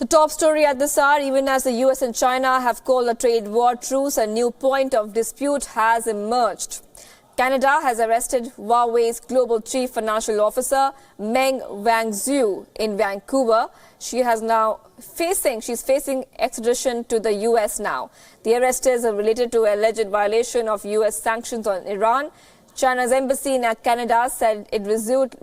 The top story at this hour, even as the US and China have called a trade war truce, a new point of dispute has emerged. Canada has arrested Huawei's global chief financial officer, Meng Wanzhou, in Vancouver. She's facing extradition to the US now. The arrest is related to alleged violation of US sanctions on Iran. China's embassy in Canada said it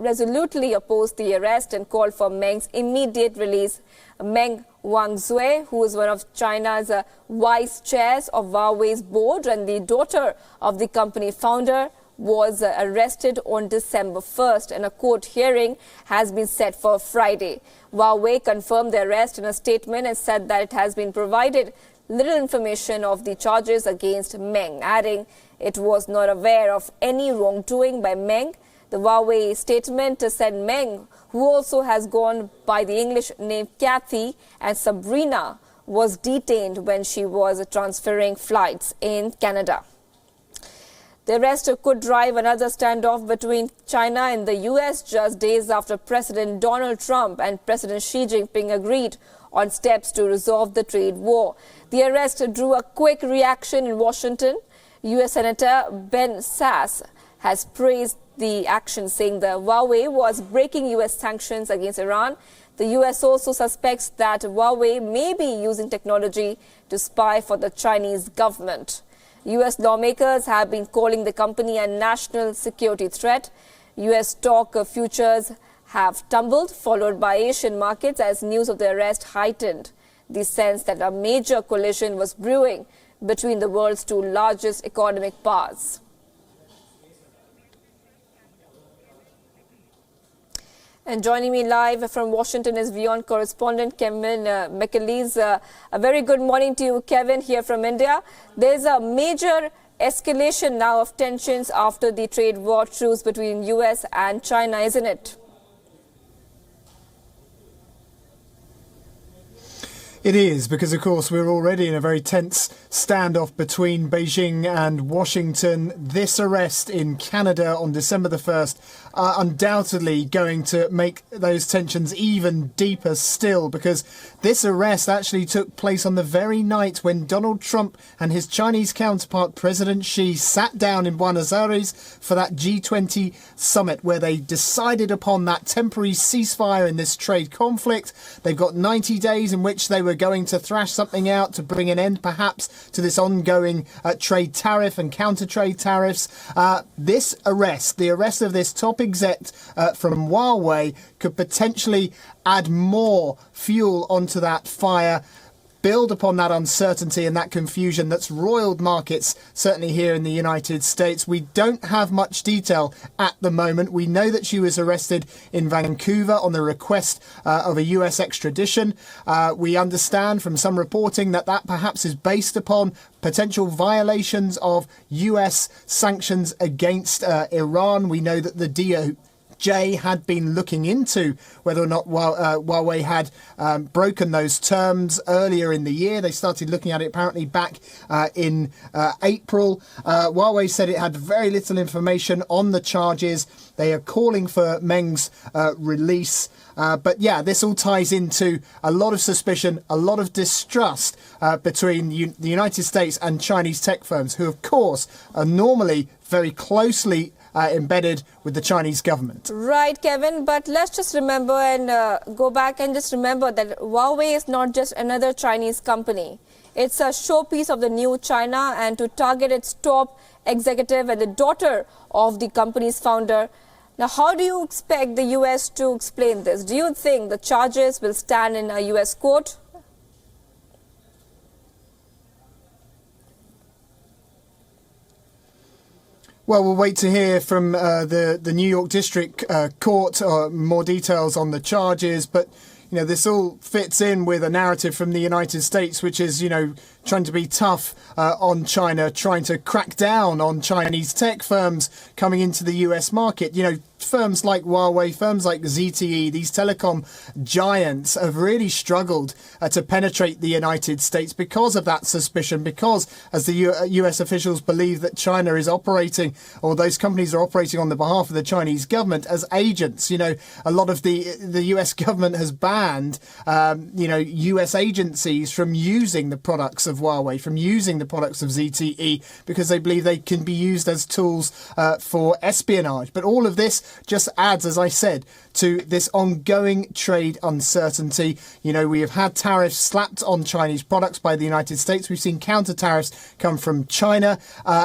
resolutely opposed the arrest and called for Meng's immediate release. Meng Wanzhou, who is one of China's vice chairs of Huawei's board and the daughter of the company founder, was arrested on December 1st, and a court hearing has been set for Friday. Huawei confirmed the arrest in a statement and said that it has been provided little information of the charges against Meng, adding it was not aware of any wrongdoing by Meng. The Huawei statement said Meng, who also has gone by the English name Kathy and Sabrina, was detained when she was transferring flights in Canada. The arrest could drive another standoff between China and the US just days after President Donald Trump and President Xi Jinping agreed on steps to resolve the trade war. The arrest drew a quick reaction in Washington. US Senator Ben Sasse has praised the action, saying that Huawei was breaking US sanctions against Iran. The US also suspects that Huawei may be using technology to spy for the Chinese government. US lawmakers have been calling the company a national security threat. US stock futures have tumbled, followed by Asian markets as news of the arrest heightened the sense that a major collision was brewing between the world's two largest economic powers. And joining me live from Washington is Wion correspondent Kevin McAleese. A very good morning to you, Kevin, here from India. There's a major escalation now of tensions after the trade war truce between US and China, isn't it? It is, because, of course, we're already in a very tense standoff between Beijing and Washington. This arrest in Canada on December the 1st undoubtedly going to make those tensions even deeper still, because this arrest actually took place on the very night when Donald Trump and his Chinese counterpart, President Xi, sat down in Buenos Aires for that G20 summit where they decided upon that temporary ceasefire in this trade conflict. They've got 90 days in which they were going to thrash something out to bring an end perhaps to this ongoing trade tariff and counter trade tariffs. This arrest, the arrest of this top exec from Huawei, could potentially add more fuel onto that fire, build upon that uncertainty and that confusion that's roiled markets, certainly here in the United States. We don't have much detail at the moment. We know that she was arrested in Vancouver on the request of a US extradition. We understand from some reporting that that perhaps is based upon potential violations of US sanctions against Iran. We know that the DOJ had been looking into whether or not Huawei had broken those terms earlier in the year. They started looking at it apparently back in April. Huawei said it had very little information on the charges. They are calling for Meng's release. But yeah, this all ties into a lot of suspicion, a lot of distrust between the United States and Chinese tech firms, who, of course, are normally very closely embedded with the Chinese government. Right, Kevin, but let's just remember and go back and just remember that Huawei is not just another Chinese company. It's a showpiece of the new China, and to target its top executive and the daughter of the company's founder. Now, how do you expect the US to explain this? Do you think the charges will stand in a US court? Well, we'll wait to hear from the New York District Court more details on the charges. But, you know, this all fits in with a narrative from the United States, which is, you know, trying to be tough on China, trying to crack down on Chinese tech firms coming into the US market. You know, firms like Huawei, firms like ZTE, these telecom giants have really struggled to penetrate the United States because of that suspicion, because as the US officials believe that China is operating, or those companies are operating on the behalf of the Chinese government as agents. You know, a lot of the US government has banned, US agencies from using the products of Huawei, from using the products of ZTE, because they believe they can be used as tools for espionage. But all of this just adds, as I said, to this ongoing trade uncertainty. You know, we have had tariffs slapped on Chinese products by the United States. We've seen counter tariffs come from China.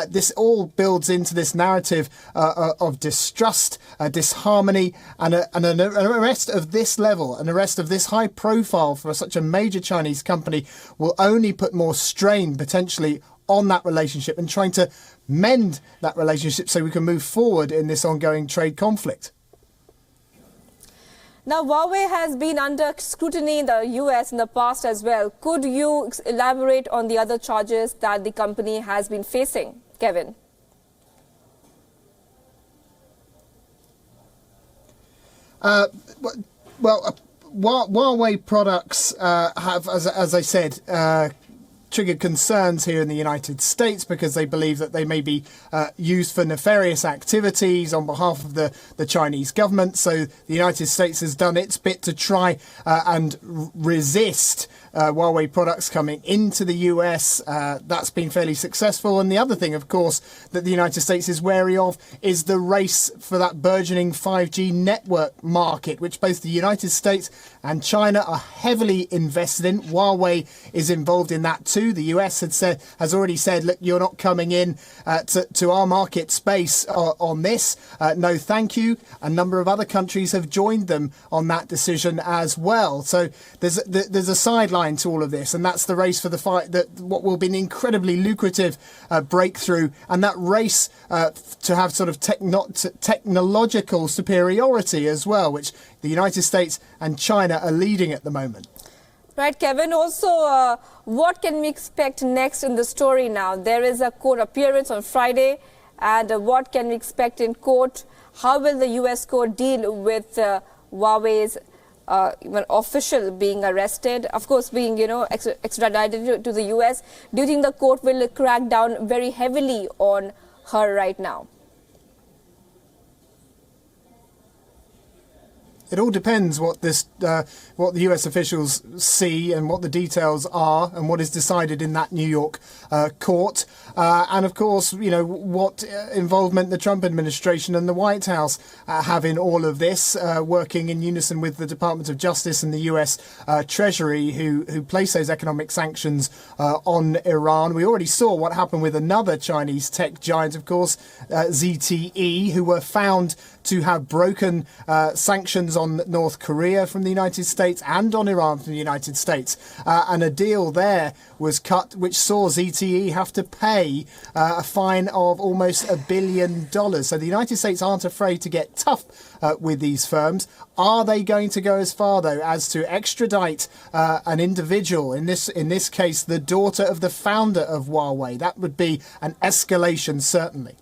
This all builds into this narrative of distrust, disharmony, and an arrest of this level, an arrest of this high profile for such a major Chinese company will only put more strain potentially on that relationship and trying to mend that relationship so we can move forward in this ongoing trade conflict. Now, Huawei has been under scrutiny in the US in the past as well. Could you elaborate on the other charges that the company has been facing, Kevin? Huawei products have, as I said, triggered concerns here in the United States because they believe that they may be used for nefarious activities on behalf of the Chinese government. So the United States has done its bit to try and resist Huawei products coming into the US. That's been fairly successful. And the other thing, of course, that the United States is wary of is the race for that burgeoning 5G network market, which both the United States and China are heavily invested in. Huawei is involved in that too. The US has already said, look, you're not coming in to our market space on this. No, thank you. A number of other countries have joined them on that decision as well. So there's a sideline to all of this, and that's the race for the fight, that what will be an incredibly lucrative breakthrough, and that race to have sort of technological superiority as well, which the United States and China are leading at the moment. Right, Kevin. Also, what can we expect next in the story now? There is a court appearance on Friday, and what can we expect in court? How will the US court deal with Huawei's official being arrested, of course being, extradited to the US? Do you think the court will crack down very heavily on her right now? It all depends what the US officials see and what the details are and what is decided in that New York court. And of course, what involvement the Trump administration and the White House have in all of this, working in unison with the Department of Justice and the US Treasury, who place those economic sanctions on Iran. We already saw what happened with another Chinese tech giant, of course, ZTE, who were found to have broken sanctions on North Korea from the United States and on Iran from the United States. And a deal there was cut which saw ZTE have to pay a fine of almost $1 billion. So the United States aren't afraid to get tough with these firms. Are they going to go as far, though, as to extradite an individual, in this case, the daughter of the founder of Huawei? That would be an escalation, certainly.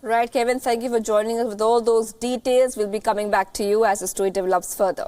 Right, Kevin, thank you for joining us with all those details. We'll be coming back to you as the story develops further.